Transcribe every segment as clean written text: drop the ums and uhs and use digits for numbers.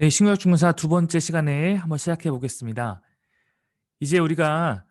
네, 신구약중사 두 번째 시간에 한번 시작해 보겠습니다. 이제 우리가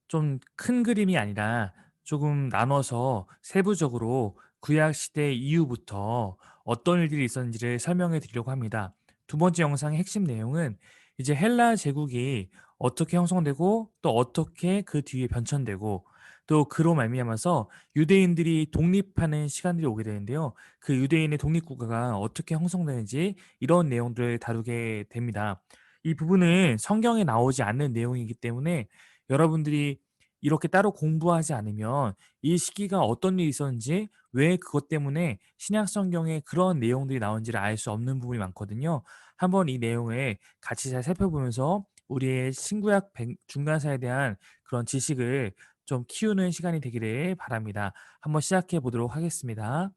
좀 큰 그림이 아니라 조금 나눠서 세부적으로 구약 시대 이후부터 어떤 일들이 있었는지를 설명해 드리려고 합니다. 두 번째 영상의 핵심 내용은 이제 헬라 제국이 어떻게 형성되고 또 어떻게 그 뒤에 변천되고 또 그로 말미암아서 유대인들이 독립하는 시간들이 오게 되는데요. 그 유대인의 독립국가가 어떻게 형성되는지 이런 내용들을 다루게 됩니다. 이 부분은 성경에 나오지 않는 내용이기 때문에 여러분들이 이렇게 따로 공부하지 않으면 이 시기가 어떤 일이 있었는지 왜 그것 때문에 신약 성경에 그런 내용들이 나온지를 알 수 없는 부분이 많거든요. 한번 이 내용을 같이 잘 살펴보면서 우리의 신구약 중간사에 대한 그런 지식을 좀 키우는 시간이 되기를 바랍니다. 한번 시작해 보도록 하겠습니다.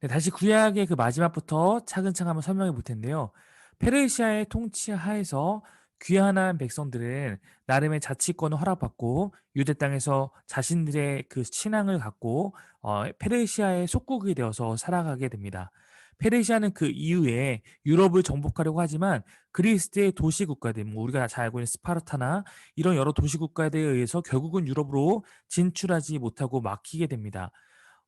네, 다시 구약의 그 마지막부터 차근차근 한번 설명해 볼 텐데요. 페르시아의 통치 하에서 귀환한 백성들은 나름의 자치권을 허락받고 유대 땅에서 자신들의 그 신앙을 갖고 페르시아의 속국이 되어서 살아가게 됩니다. 페르시아는 그 이후에 유럽을 정복하려고 하지만 그리스의 도시 국가들, 뭐 우리가 잘 알고 있는 스파르타나 이런 여러 도시 국가들에 의해서 결국은 유럽으로 진출하지 못하고 막히게 됩니다.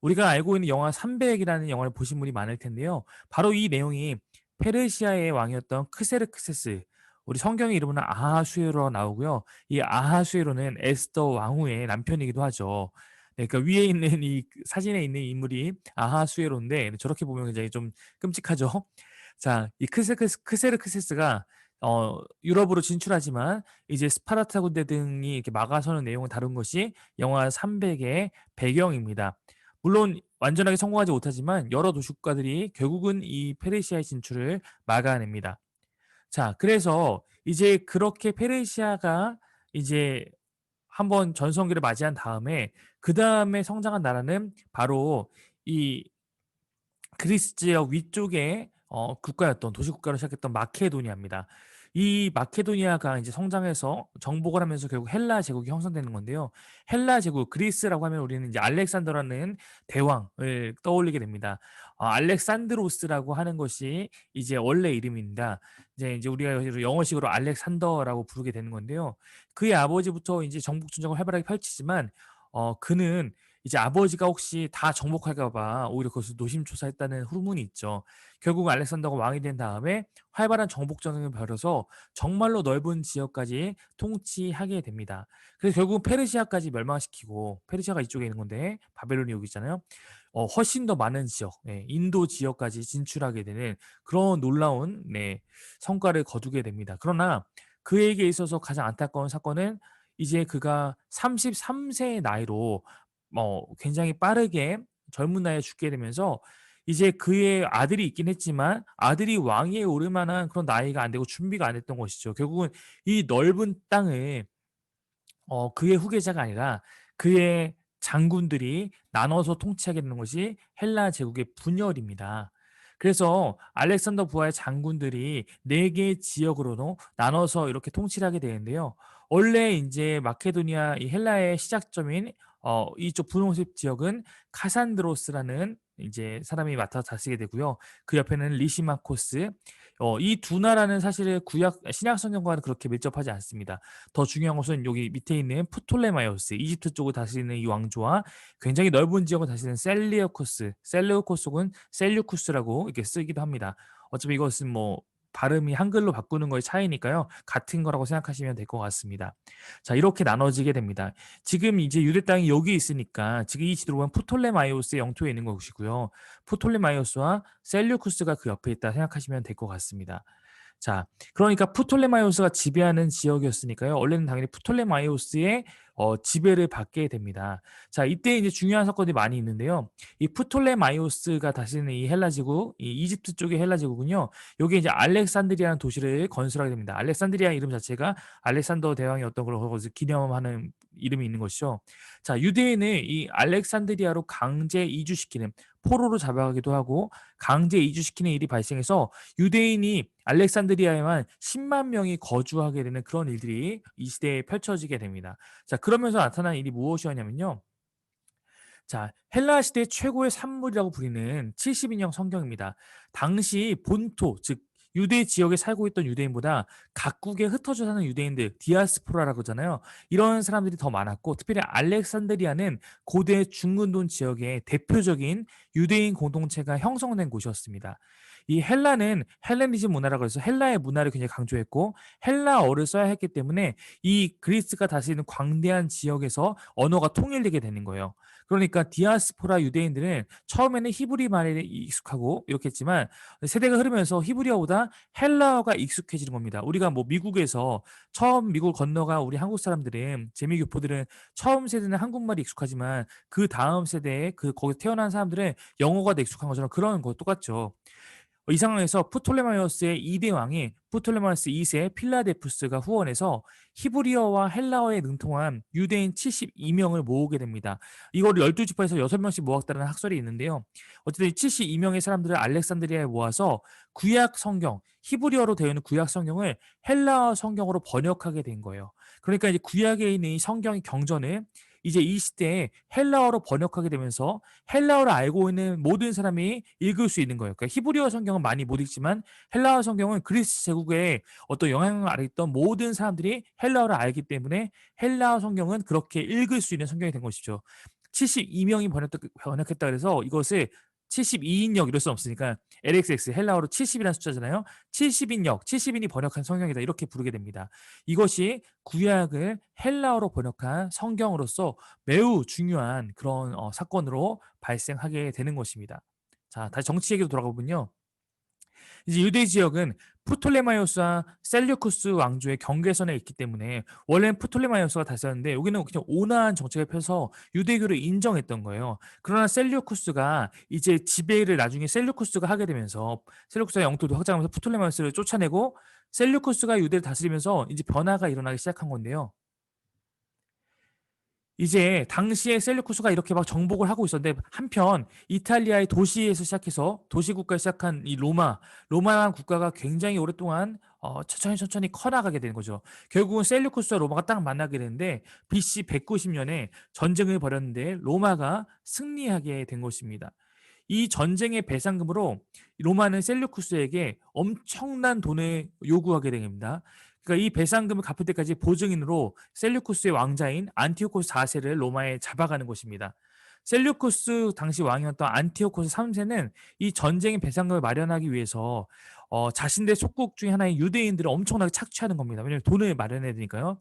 우리가 알고 있는 영화 300이라는 영화를 보신 분이 많을 텐데요. 바로 이 내용이 페르시아의 왕이었던 크세르크세스, 우리 성경의 이름은 아하수에로가 나오고요. 이 아하수에로는 에스더 왕후의 남편이기도 하죠. 네, 그러니까 위에 있는 이 사진에 있는 인물이 아하수에로인데 저렇게 보면 굉장히 좀 끔찍하죠. 자, 이 크세르크세스가 유럽으로 진출하지만 이제 스파르타 군대 등이 이렇게 막아서는 내용을 다룬 것이 영화 300의 배경입니다. 물론 완전하게 성공하지 못하지만 여러 도시 국가들이 결국은 이 페르시아의 진출을 막아냅니다. 자, 그래서 이제 그렇게 페르시아가 이제 한번 전성기를 맞이한 다음에 그다음에 성장한 나라는 바로 이 그리스 지역 위쪽에 국가였던 도시 국가로 시작했던 마케도니아입니다. 이 마케도니아가 이제 성장해서 정복을 하면서 결국 헬라 제국이 형성되는 건데요. 헬라 제국, 그리스라고 하면 우리는 이제 알렉산더라는 대왕을 떠올리게 됩니다. 알렉산드로스라고 하는 것이 이제 원래 이름입니다. 이제 우리가 영어식으로 알렉산더라고 부르게 되는 건데요. 그의 아버지부터 이제 정복 전쟁을 활발하게 펼치지만 그는 이제 아버지가 혹시 다 정복할까 봐 오히려 그것을 노심초사했다는 후문이 있죠. 결국 알렉산더가 왕이 된 다음에 활발한 정복 전쟁을 벌여서 정말로 넓은 지역까지 통치하게 됩니다. 그래서 결국은 페르시아까지 멸망시키고, 페르시아가 이쪽에 있는 건데 바벨론이 여기 있잖아요. 훨씬 더 많은 지역, 인도 지역까지 진출하게 되는 그런 놀라운 성과를 거두게 됩니다. 그러나 그에게 있어서 가장 안타까운 사건은 이제 그가 33세의 나이로 굉장히 빠르게 젊은 나이에 죽게 되면서 이제 그의 아들이 있긴 했지만 아들이 왕위에 오를 만한 그런 나이가 안 되고 준비가 안 됐던 것이죠. 결국은 이 넓은 땅을 그의 후계자가 아니라 그의 장군들이 나눠서 통치하게 되는 것이 헬라 제국의 분열입니다. 그래서 알렉산더 부하의 장군들이 4 개의 지역으로 나눠서 이렇게 통치를 하게 되는데요. 원래 인제 마케도니아 이 헬라의 시작점인 이쪽 분홍색 지역은 카산드로스라는 이제 사람이 맡아서 다스리게 되고요. 그 옆에는 리시마코스, 이 두 나라는 사실은 신약 성경과는 그렇게 밀접하지 않습니다. 더 중요한 것은 여기 밑에 있는 프톨레마이오스, 이집트 쪽을 다스리는 이 왕조와 굉장히 넓은 지역을 다스리는 셀레우코스 혹은 셀류쿠스라고 이렇게 쓰기도 합니다. 어차피 이것은 뭐 발음이 한글로 바꾸는 거의 차이니까요. 같은 거라고 생각하시면 될 것 같습니다. 자, 이렇게 나눠지게 됩니다. 지금 이제 유대 땅이 여기 있으니까 지금 이 지도로 보면 프톨레마이오스의 영토에 있는 것이고요. 프톨레마이오스와 셀류쿠스가 그 옆에 있다 생각하시면 될 것 같습니다. 자, 그러니까 프톨레마이오스가 지배하는 지역이었으니까요. 원래는 당연히 프톨레마이오스의 지배를 받게 됩니다. 자, 이때 이제 중요한 사건이 많이 있는데요. 이 프톨레마이오스가 다스리는 이 헬라 제국, 이 이집트 쪽의 헬라 제국은요. 여기에 이제 알렉산드리아라는 도시를 건설하게 됩니다. 알렉산드리아 이름 자체가 알렉산더 대왕이었던 걸 거기서 기념하는 이름이 있는 것이죠. 자, 유대인을 이 알렉산드리아로 강제 이주시키는, 포로로 잡아가기도 하고 강제 이주시키는 일이 발생해서 유대인이 알렉산드리아에만 10만 명이 거주하게 되는 그런 일들이 이 시대에 펼쳐지게 됩니다. 자, 그러면서 나타난 일이 무엇이었냐면요. 자, 헬라 시대 최고의 산물이라고 불리는 70인형 성경입니다. 당시 본토, 즉 유대 지역에 살고 있던 유대인보다 각국에 흩어져 사는 유대인들, 디아스포라라고 하잖아요. 이런 사람들이 더 많았고, 특별히 알렉산드리아는 고대 중근동 지역의 대표적인 유대인 공동체가 형성된 곳이었습니다. 이 헬라는 헬레니즘 문화라고 해서 헬라의 문화를 굉장히 강조했고, 헬라어를 써야 했기 때문에 이 그리스가 다스리는 광대한 지역에서 언어가 통일되게 되는 거예요. 그러니까 디아스포라 유대인들은 처음에는 히브리 말에 익숙하고 이렇게 했지만 세대가 흐르면서 히브리어보다 헬라어가 익숙해지는 겁니다. 우리가 뭐 미국에서 처음 미국을 건너가 우리 한국 사람들은 재미교포들은 처음 세대는 한국말이 익숙하지만 그 다음 세대에 거기서 태어난 사람들은 영어가 더 익숙한 것처럼 그런 거 똑같죠. 이 상황에서 프톨레마이오스의 2대 왕이 프톨레마이오스 2세 필라데푸스가 후원해서 히브리어와 헬라어에 능통한 유대인 72명을 모으게 됩니다. 이걸 12지파에서 6명씩 모았다는 학설이 있는데요. 어쨌든 72명의 사람들을 알렉산드리아에 모아서 구약 성경, 히브리어로 되어 있는 구약 성경을 헬라어 성경으로 번역하게 된 거예요. 그러니까 이제 구약에 있는 이 성경의 경전을 이제 이 시대에 헬라어로 번역하게 되면서 헬라어를 알고 있는 모든 사람이 읽을 수 있는 거예요. 그러니까 히브리어 성경은 많이 못 읽지만 헬라어 성경은 그리스 제국의 어떤 영향을 알았던 모든 사람들이 헬라어를 알기 때문에 헬라어 성경은 그렇게 읽을 수 있는 성경이 된 것이죠. 72명이 번역했다 그래서 이것을 72인역 이럴 수 없으니까 LXX 헬라어로 70이라는 숫자잖아요. 70인역, 70인이 번역한 성경이다 이렇게 부르게 됩니다. 이것이 구약을 헬라어로 번역한 성경으로서 매우 중요한 그런 사건으로 발생하게 되는 것입니다. 자, 다시 정치 얘기로 돌아가 보면요. 이제 유대 지역은 프톨레마이오스와 셀류쿠스 왕조의 경계선에 있기 때문에 원래는 프톨레마이오스가 다스렸는데 여기는 그냥 온화한 정책을 펴서 유대교를 인정했던 거예요. 그러나 셀류쿠스가 이제 지배를 나중에 셀류쿠스가 하게 되면서 셀류쿠스가 영토도 확장하면서 프톨레마이오스를 쫓아내고 셀류쿠스가 유대를 다스리면서 이제 변화가 일어나기 시작한 건데요. 이제 당시에 셀류쿠스가 이렇게 막 정복을 하고 있었는데 한편 이탈리아의 도시에서 시작해서 도시국가에 시작한 이 로마라는 국가가 굉장히 오랫동안 천천히 커나가게 되는 거죠. 결국은 셀류쿠스와 로마가 딱 만나게 되는데 BC 190년에 전쟁을 벌였는데 로마가 승리하게 된 것입니다. 이 전쟁의 배상금으로 로마는 셀류쿠스에게 엄청난 돈을 요구하게 됩니다. 그러니까 이 배상금을 갚을 때까지 보증인으로 셀류쿠스의 왕자인 안티오코스 4세를 로마에 잡아가는 것입니다. 셀류쿠스 당시 왕이었던 안티오코스 3세는 이 전쟁의 배상금을 마련하기 위해서 자신들 속국 중에 하나인 유대인들을 엄청나게 착취하는 겁니다. 왜냐하면 돈을 마련해야 되니까요.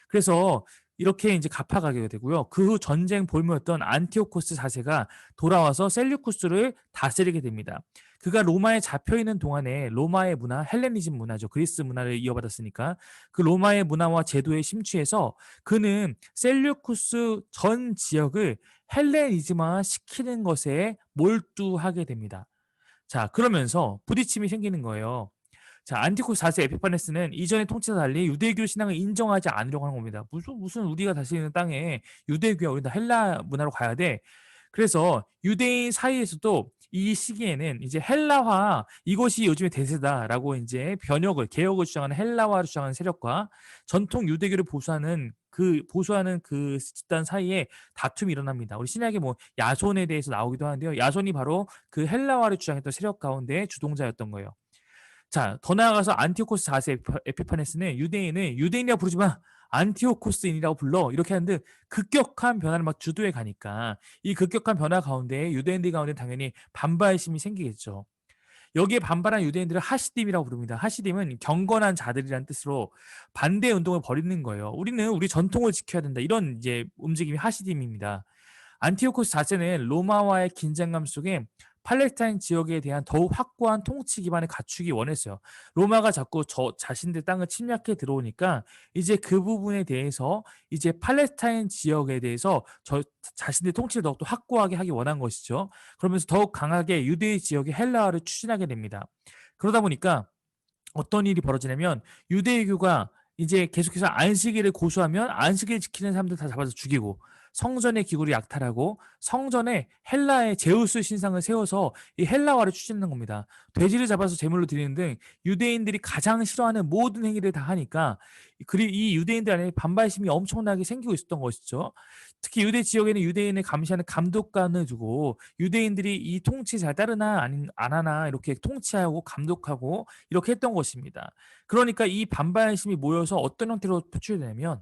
그래서 이렇게 이제 갚아가게 되고요. 그 후 전쟁 볼모였던 안티오코스 4세가 돌아와서 셀류쿠스를 다스리게 됩니다. 그가 로마에 잡혀 있는 동안에 로마의 문화, 헬레니즘 문화죠. 그리스 문화를 이어받았으니까 그 로마의 문화와 제도에 심취해서 그는 셀류쿠스 전 지역을 헬레니즘화 시키는 것에 몰두하게 됩니다. 자, 그러면서 부딪힘이 생기는 거예요. 자, 안티오코스 4세 에피파네스는 이전의 통치와 달리 유대교 신앙을 인정하지 않으려고 하는 겁니다. 무슨 우리가 다스리는 땅에 유대교야, 우리 다 헬라 문화로 가야 돼. 그래서 유대인 사이에서도 이 시기에는 이제 헬라화 이것이 요즘의 대세다라고 이제 개혁을 주장하는 헬라화를 주장하는 세력과 전통 유대교를 보수하는 그 집단 사이에 다툼이 일어납니다. 우리 신약에 뭐 야손에 대해서 나오기도 하는데요. 야손이 바로 그 헬라화를 주장했던 세력 가운데 주동자였던 거예요. 자, 더 나아가서 안티오코스 4세 에피파네스는 유대인을 유대인이라고 부르지 마. 안티오코스인이라고 불러. 이렇게 하는데 급격한 변화를 막 주도해 가니까 이 급격한 변화 가운데 유대인들 가운데 당연히 반발심이 생기겠죠. 여기에 반발한 유대인들을 하시딤이라고 부릅니다. 하시딤은 경건한 자들이라는 뜻으로 반대 운동을 벌이는 거예요. 우리는 우리 전통을 지켜야 된다. 이런 이제 움직임이 하시딤입니다. 안티오코스 자체는 로마와의 긴장감 속에 팔레스타인 지역에 대한 더욱 확고한 통치 기반을 갖추기 원했어요. 로마가 자꾸 자신들 땅을 침략해 들어오니까 이제 그 부분에 대해서 이제 팔레스타인 지역에 대해서 자신들 통치를 더욱더 확고하게 하기 원한 것이죠. 그러면서 더욱 강하게 유대 지역의 헬라어를 추진하게 됩니다. 그러다 보니까 어떤 일이 벌어지냐면 유대교가 이제 계속해서 안식일을 고수하면 안식일 지키는 사람들 다 잡아서 죽이고 성전의 기구를 약탈하고 성전에 헬라의 제우스 신상을 세워서 이 헬라화를 추진하는 겁니다. 돼지를 잡아서 제물로 드리는 등 유대인들이 가장 싫어하는 모든 행위를 다 하니까 이 유대인들 안에 반발심이 엄청나게 생기고 있었던 것이죠. 특히 유대 지역에는 유대인을 감시하는 감독관을 두고 유대인들이 이 통치 잘 따르나 아닌 안 하나 이렇게 통치하고 감독하고 이렇게 했던 것입니다. 그러니까 이 반발심이 모여서 어떤 형태로 표출되냐면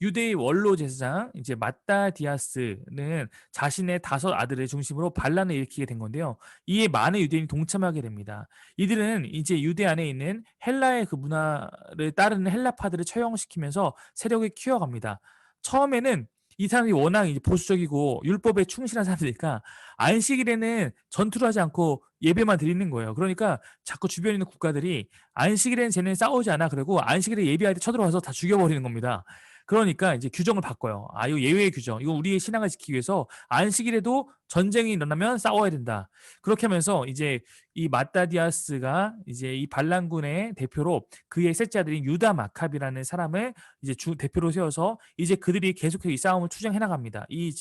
유대의 원로 제사장 이제 마따디아스는 자신의 5 아들을 중심으로 반란을 일으키게 된 건데요. 이에 많은 유대인이 동참하게 됩니다. 이들은 이제 유대 안에 있는 헬라의 그 문화를 따르는 헬라파들을 처형시키면서 세력을 키워갑니다. 처음에는 이 사람이 워낙 이제 보수적이고 율법에 충실한 사람들이니까 안식일에는 전투를 하지 않고 예배만 드리는 거예요. 그러니까 자꾸 주변에 있는 국가들이 안식일에는 쟤는 싸우지 않아. 그리고 안식일에 예배할 때 쳐들어와서 다 죽여버리는 겁니다. 그러니까 이제 규정을 바꿔요. 이거 예외의 규정. 이거 우리의 신앙을 지키기 위해서 안식일에도 전쟁이 일어나면 싸워야 된다. 그렇게 하면서 이제 이 마따디아스가 이제 이 반란군의 대표로 그의 셋째 아들인 유다 마카비라는 사람을 이제 대표로 세워서 이제 그들이 계속해서 이 싸움을 투쟁해 나갑니다. 이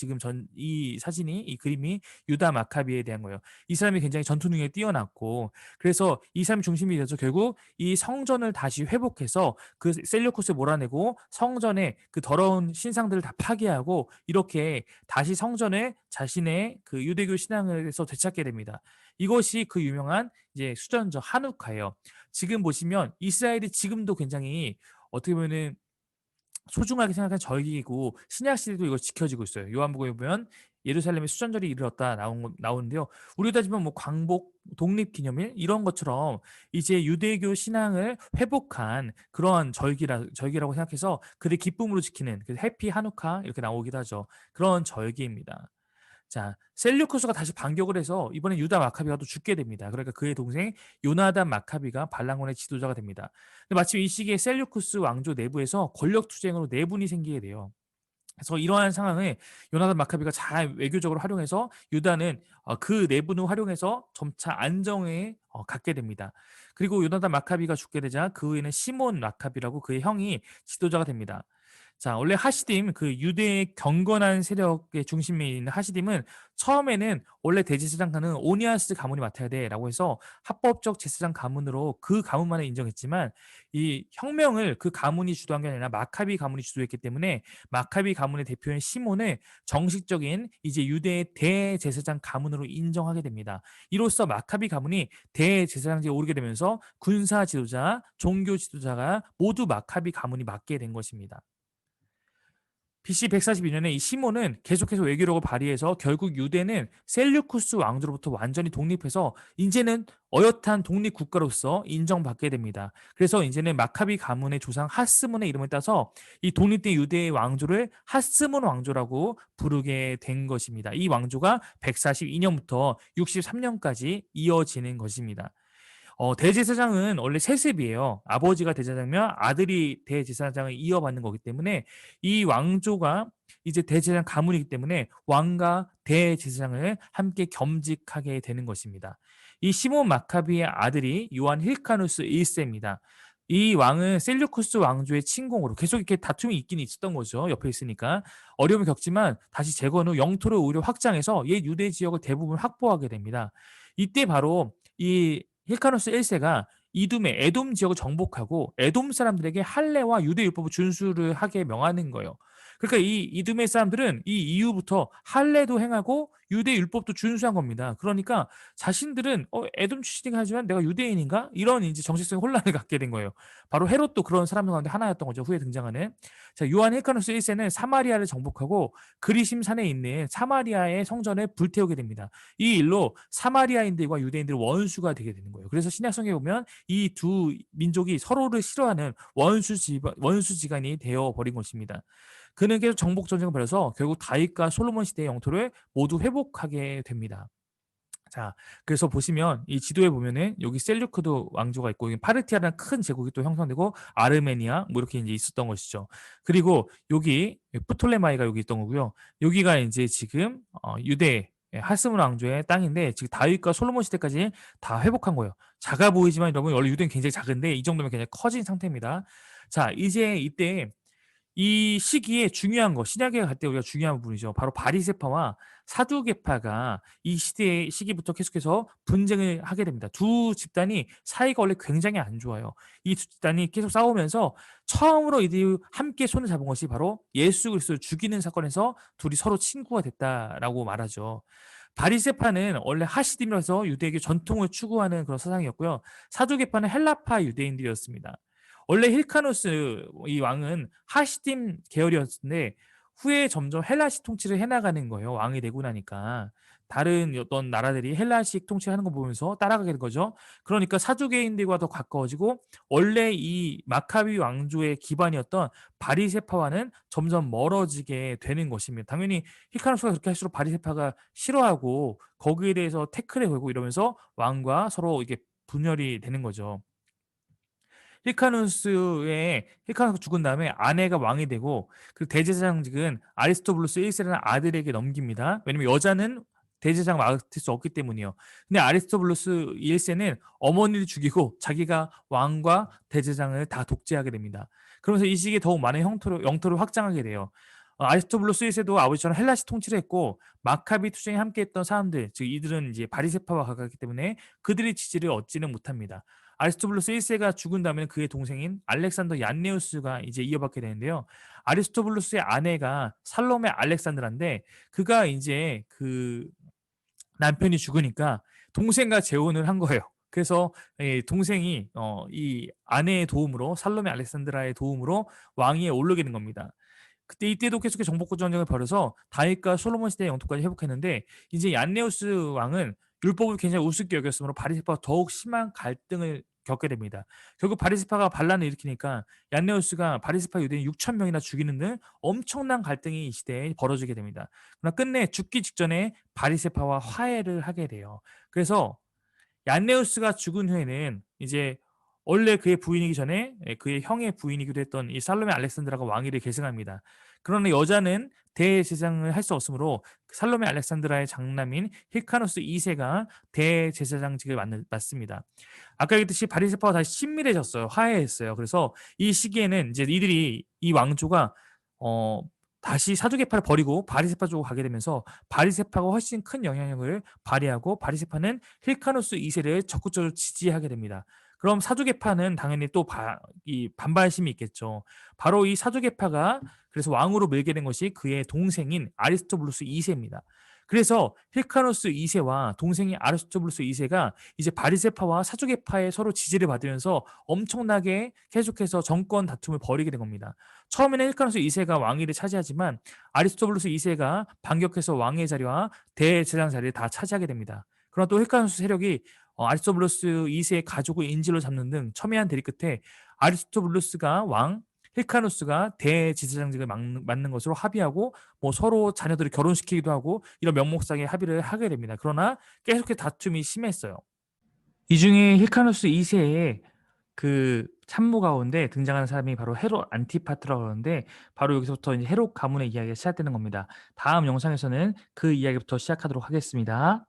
사진이 이 그림이 유다 마카비에 대한 거예요. 이 사람이 굉장히 전투 능력이 뛰어났고 그래서 이 사람이 중심이 돼서 결국 이 성전을 다시 회복해서 그 셀류쿠스를 몰아내고 성전에 그 더러운 신상들을 다 파괴하고 이렇게 다시 성전에 자신의 그 유대교 신앙에서 되찾게 됩니다. 이것이 그 유명한 이제 수전적 한우카예요. 지금 보시면 이스라엘이 지금도 굉장히 어떻게 보면은 소중하게 생각하는 절기이고 신약 시대도 이거 지켜지고 있어요. 요한복음에 보면 예루살렘에 수전절이 이르렀다 나오는데요. 우리로 따지면 뭐 광복 독립기념일 이런 것처럼 이제 유대교 신앙을 회복한 그러한 절기라고 생각해서 그들 기쁨으로 지키는 그 해피 하누카 이렇게 나오기도 하죠. 그런 절기입니다. 자, 셀류쿠스가 다시 반격을 해서 이번에 유다 마카비가 또 죽게 됩니다. 그러니까 그의 동생 요나단 마카비가 반란군의 지도자가 됩니다. 근데 마침 이 시기에 셀류쿠스 왕조 내부에서 권력 투쟁으로 내분이 생기게 돼요. 그래서 이러한 상황을 요나단 마카비가 잘 외교적으로 활용해서 유다는 그 내분을 활용해서 점차 안정에 갖게 됩니다. 그리고 요나단 마카비가 죽게 되자 그 후에는 시몬 마카비라고 그의 형이 지도자가 됩니다. 자, 원래 하시딤 그 유대의 경건한 세력의 중심에 있는 하시딤은 처음에는 원래 대제사장관은 오니아스 가문이 맡아야 돼라고 해서 합법적 제사장 가문으로 그 가문만을 인정했지만 이 혁명을 그 가문이 주도한 게 아니라 마카비 가문이 주도했기 때문에 마카비 가문의 대표인 시몬을 정식적인 이제 유대의 대제사장 가문으로 인정하게 됩니다. 이로써 마카비 가문이 대제사장직에 오르게 되면서 군사 지도자, 종교 지도자가 모두 마카비 가문이 맡게 된 것입니다. BC 142년에 이 시몬은 계속해서 외교력을 발휘해서 결국 유대는 셀류쿠스 왕조로부터 완전히 독립해서 이제는 어엿한 독립 국가로서 인정받게 됩니다. 그래서 이제는 마카비 가문의 조상 하스몬의 이름을 따서 이 독립된 유대의 왕조를 하스몬 왕조라고 부르게 된 것입니다. 이 왕조가 142년부터 63년까지 이어지는 것입니다. 대제사장은 원래 세습이에요. 아버지가 대제사장이면 아들이 대제사장을 이어받는 거기 때문에 이 왕조가 이제 대제사장 가문이기 때문에 왕과 대제사장을 함께 겸직하게 되는 것입니다. 이 시몬 마카비의 아들이 요한 힐카누스 1세입니다. 이 왕은 셀류쿠스 왕조의 침공으로 계속 이렇게 다툼이 있긴 있었던 거죠. 옆에 있으니까 어려움을 겪지만 다시 재건 후 영토를 오히려 확장해서 옛 유대 지역을 대부분 확보하게 됩니다. 이때 바로 이 힐카노스 1세가 이둠의 에돔 지역을 정복하고 에돔 사람들에게 할례와 유대 율법을 준수를 하게 명하는 거예요. 그러니까 이 이둠의 사람들은 이 이후부터 할례도 행하고 유대 율법도 준수한 겁니다. 그러니까 자신들은 에돔 출신이긴 하지만 내가 유대인인가? 이런 이제 정체성 혼란을 갖게 된 거예요. 바로 헤롯도 그런 사람들 가운데 하나였던 거죠. 후에 등장하는. 자, 요한 헬카누스 1세는 사마리아를 정복하고 그리심 산에 있는 사마리아의 성전을 불태우게 됩니다. 이 일로 사마리아인들과 유대인들이 원수가 되게 되는 거예요. 그래서 신약성경에 보면 이 두 민족이 서로를 싫어하는 원수지간이 되어 버린 것입니다. 그는 계속 정복 전쟁을 벌여서 결국 다윗과 솔로몬 시대의 영토를 모두 회복하게 됩니다. 자, 그래서 보시면 이 지도에 보면은 여기 셀류크드 왕조가 있고 파르티아라는 큰 제국이 또 형성되고 아르메니아 뭐 이렇게 이제 있었던 것이죠. 그리고 여기 프톨레마이가 여기 있던 거고요. 여기가 이제 지금 유대 하스문 왕조의 땅인데 지금 다윗과 솔로몬 시대까지 다 회복한 거예요. 작아 보이지만 여러분 원래 유대는 굉장히 작은데 이 정도면 굉장히 커진 상태입니다. 자, 이제 이때 이 시기에 중요한 거 신약에 갈 때 우리가 중요한 부분이죠. 바로 바리새파와 사두개파가 이 시대의 시기부터 계속해서 분쟁을 하게 됩니다. 두 집단이 사이가 원래 굉장히 안 좋아요. 이 두 집단이 계속 싸우면서 처음으로 이들이 함께 손을 잡은 것이 바로 예수 그리스도를 죽이는 사건에서 둘이 서로 친구가 됐다라고 말하죠. 바리새파는 원래 하시딤이라서 유대교 전통을 추구하는 그런 사상이었고요. 사두개파는 헬라파 유대인들이었습니다. 원래 힐카누스 이 왕은 하시딤 계열이었는데 후에 점점 헬라식 통치를 해나가는 거예요. 왕이 되고 나니까. 다른 어떤 나라들이 헬라식 통치하는 거 보면서 따라가게 된 거죠. 그러니까 사두개인들과 더 가까워지고 원래 이 마카비 왕조의 기반이었던 바리새파와는 점점 멀어지게 되는 것입니다. 당연히 히카루스가 그렇게 할수록 바리새파가 싫어하고 거기에 대해서 태클을 걸고 이러면서 왕과 서로 이게 분열이 되는 거죠. 힐카누스가 죽은 다음에 아내가 왕이 되고 그 대제사장직은 아리스토블루스 1세라는 아들에게 넘깁니다. 왜냐면 여자는 대제사장 맡을 수 없기 때문이요. 근데 아리스토블루스 1세는 어머니를 죽이고 자기가 왕과 대제사장을 다 독재하게 됩니다. 그러면서 이 시기에 더욱 많은 영토를 확장하게 돼요. 아리스토블루스 1세도 아버지처럼 헬라식 통치를 했고 마카비 투쟁에 함께했던 사람들, 즉 이들은 이제 바리새파와 가깝기 때문에 그들의 지지를 얻지는 못합니다. 아리스토블루스 1세가 죽은 다음에 그의 동생인 알렉산더 얀네우스가 이제 이어받게 되는데요. 아리스토블루스의 아내가 살로메 알렉산드라인데 그가 이제 그 남편이 죽으니까 동생과 재혼을 한 거예요. 그래서 동생이 이 아내의 도움으로 살로메 알렉산드라의 도움으로 왕위에 오르게 된 겁니다. 그때 이때도 계속해서 정복구 전쟁을 벌여서 다윗과 솔로몬 시대의 영토까지 회복했는데 이제 얀네우스 왕은 율법을 굉장히 우습게 여겼으므로 바리새파와 더욱 심한 갈등을 겪게 됩니다. 결국 바리새파가 반란을 일으키니까 얀네우스가 바리새파 유대인 6천 명이나 죽이는 등 엄청난 갈등이 이 시대에 벌어지게 됩니다. 그러나 끝내 죽기 직전에 바리새파와 화해를 하게 돼요. 그래서 얀네우스가 죽은 후에는 이제 원래 그의 부인이기 전에 그의 형의 부인이기도 했던 이 살로메 알렉산드라가 왕위를 계승합니다. 그러나 여자는 대제사장을 할 수 없으므로 살로메 알렉산드라의 장남인 힐카누스 2세가 대제사장직을 맡습니다. 아까 얘기했듯이 바리새파와 다시 친밀해졌어요. 화해했어요. 그래서 이 시기에는 이제 이들이 이 왕조가 어 다시 사두개파를 버리고 바리새파 쪽으로 가게 되면서 바리새파가 훨씬 큰 영향력을 발휘하고 바리새파는 힐카누스 2세를 적극적으로 지지하게 됩니다. 그럼 사두개파는 당연히 또 이 반발심이 있겠죠. 바로 이 사두개파가 그래서 왕으로 밀게 된 것이 그의 동생인 아리스토블루스 2세입니다. 그래서 힐카누스 2세와 동생인 아리스토블루스 2세가 이제 바리새파와 사두개파의 서로 지지를 받으면서 엄청나게 계속해서 정권 다툼을 벌이게 된 겁니다. 처음에는 힐카누스 2세가 왕위를 차지하지만 아리스토블루스 2세가 반격해서 왕의 자리와 대제사장 자리를 다 차지하게 됩니다. 그러나 또 힐카누스 세력이 아리스토블루스 2세의 가족을 인질로 잡는 등 첨예한 대립 끝에 아리스토블루스가 왕, 힐카누스가 대제사장직을 맡는 것으로 합의하고 뭐 서로 자녀들을 결혼시키기도 하고 이런 명목상의 합의를 하게 됩니다. 그러나 계속해서 다툼이 심했어요. 이 중에 힐카누스 2세의 그 참모 가운데 등장하는 사람이 바로 헤롯 안티파트라고 하는데 바로 여기서부터 이제 헤롯 가문의 이야기가 시작되는 겁니다. 다음 영상에서는 그 이야기부터 시작하도록 하겠습니다.